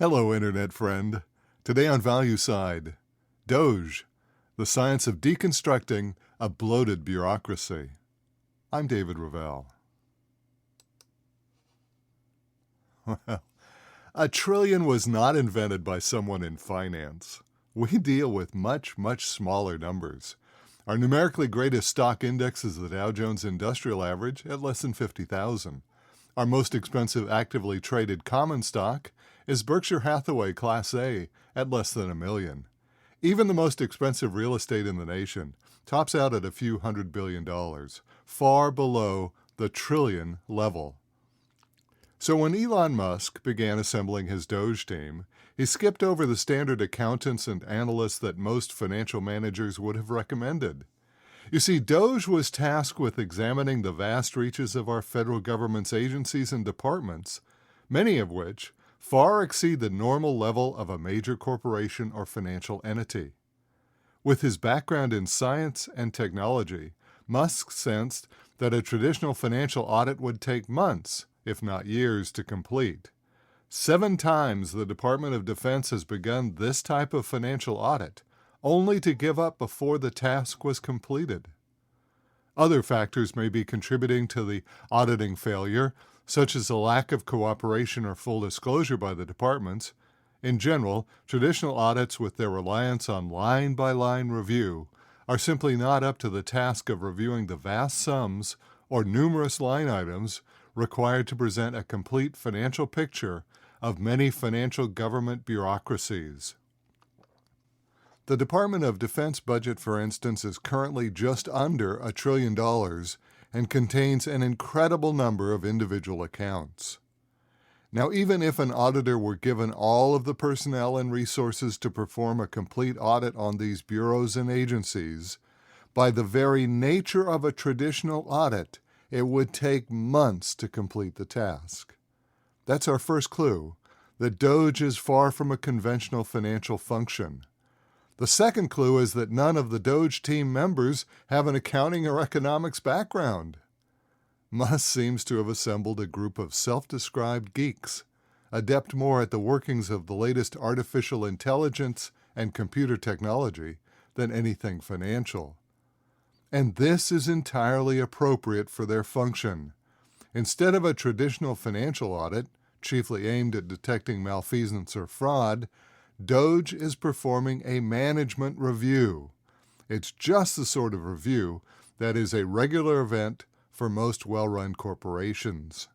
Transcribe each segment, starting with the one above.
Hello, Internet friend. Today on Value Side, DOGE, the science of deconstructing a bloated bureaucracy. I'm David Ravel. Well, $1 trillion was not invented by someone in finance. We deal with much smaller numbers. Our numerically greatest stock index is the Dow Jones Industrial Average at less than 50,000. Our most expensive actively traded common stock is Berkshire Hathaway Class A at less than $1 million. Even the most expensive real estate in the nation tops out at a few $100 billion, far below the trillion level. So when Elon Musk began assembling his DOGE team, he skipped over the standard accountants and analysts that most financial managers would have recommended. You see, DOGE was tasked with examining the vast reaches of our federal government's agencies and departments, many of which far exceed the normal level of a major corporation or financial entity. With his background in science and technology, Musk sensed that a traditional financial audit would take months, if not years, to complete. 7 times the Department of Defense has begun this type of financial audit, only to give up before the task was completed. Other factors may be contributing to the auditing failure, such as a lack of cooperation or full disclosure by the departments. In general, traditional audits with their reliance on line-by-line review are simply not up to the task of reviewing the vast sums or numerous line items required to present a complete financial picture of many financial government bureaucracies. The Department of Defense budget, for instance, is currently just under $1 trillion and contains an incredible number of individual accounts. Now, even if an auditor were given all of the personnel and resources to perform a complete audit on these bureaus and agencies, by the very nature of a traditional audit, it would take months to complete the task. That's our first clue, that DOGE is far from a conventional financial function. The second clue is that none of the DOGE team members have an accounting or economics background. Musk seems to have assembled a group of self-described geeks, adept more at the workings of the latest artificial intelligence and computer technology than anything financial. And this is entirely appropriate for their function. Instead of a traditional financial audit, chiefly aimed at detecting malfeasance or fraud, DOGE is performing a management review. It's just the sort of review that is a regular event for most well-run corporations.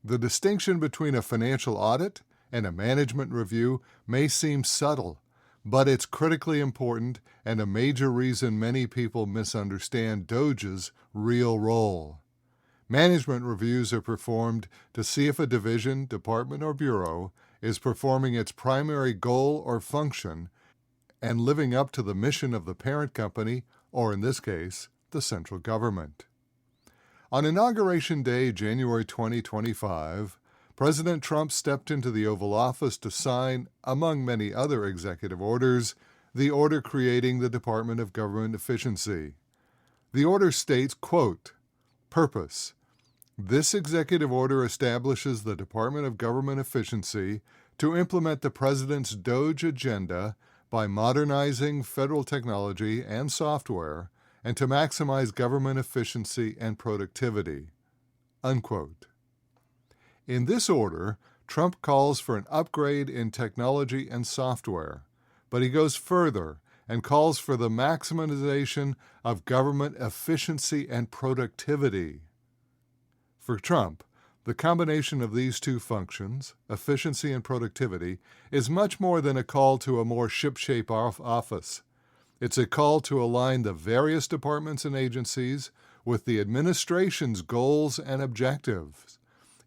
The distinction between a financial audit and a management review may seem subtle, but it's critically important and a major reason many people misunderstand DOGE's real role. Management reviews are performed to see if a division, department, or bureau is performing its primary goal or function and living up to the mission of the parent company, or in this case, the central government. On Inauguration Day, January 2025, President Trump stepped into the Oval Office to sign, among many other executive orders, the order creating the Department of Government Efficiency. The order states, quote, "Purpose. This executive order establishes the Department of Government Efficiency to implement the President's DOGE agenda by modernizing federal technology and software and to maximize government efficiency and productivity." Unquote. In this order, Trump calls for an upgrade in technology and software, but he goes further and calls for the maximization of government efficiency and productivity. For Trump, the combination of these two functions, efficiency and productivity, is much more than a call to a more shipshape office. It's a call to align the various departments and agencies with the administration's goals and objectives.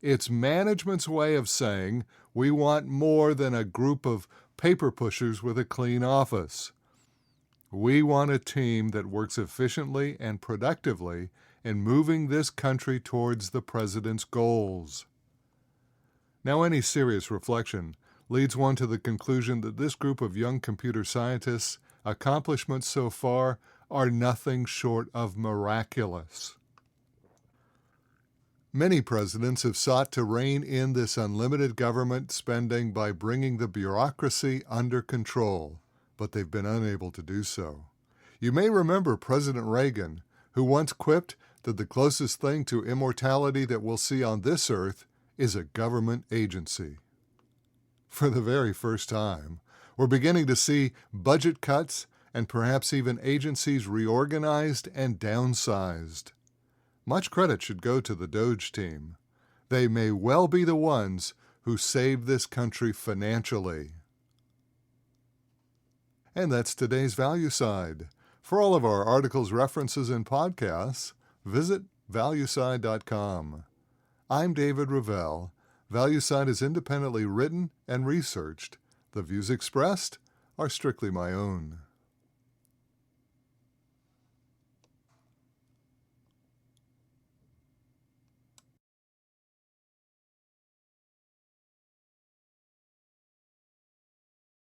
It's management's way of saying we want more than a group of paper pushers with a clean office. We want a team that works efficiently and productively in moving this country towards the president's goals. Now, any serious reflection leads one to the conclusion that this group of young computer scientists' accomplishments so far are nothing short of miraculous. Many presidents have sought to rein in this unlimited government spending by bringing the bureaucracy under control, but they've been unable to do so. You may remember President Reagan, who once quipped that the closest thing to immortality that we'll see on this earth is a government agency. For the very first time, we're beginning to see budget cuts and perhaps even agencies reorganized and downsized. Much credit should go to the DOGE team. They may well be the ones who saved this country financially. And that's today's Value Side. For all of our articles, references, and podcasts, visit valueside.com. I'm David Revell. ValueSide is independently written and researched. The views expressed are strictly my own.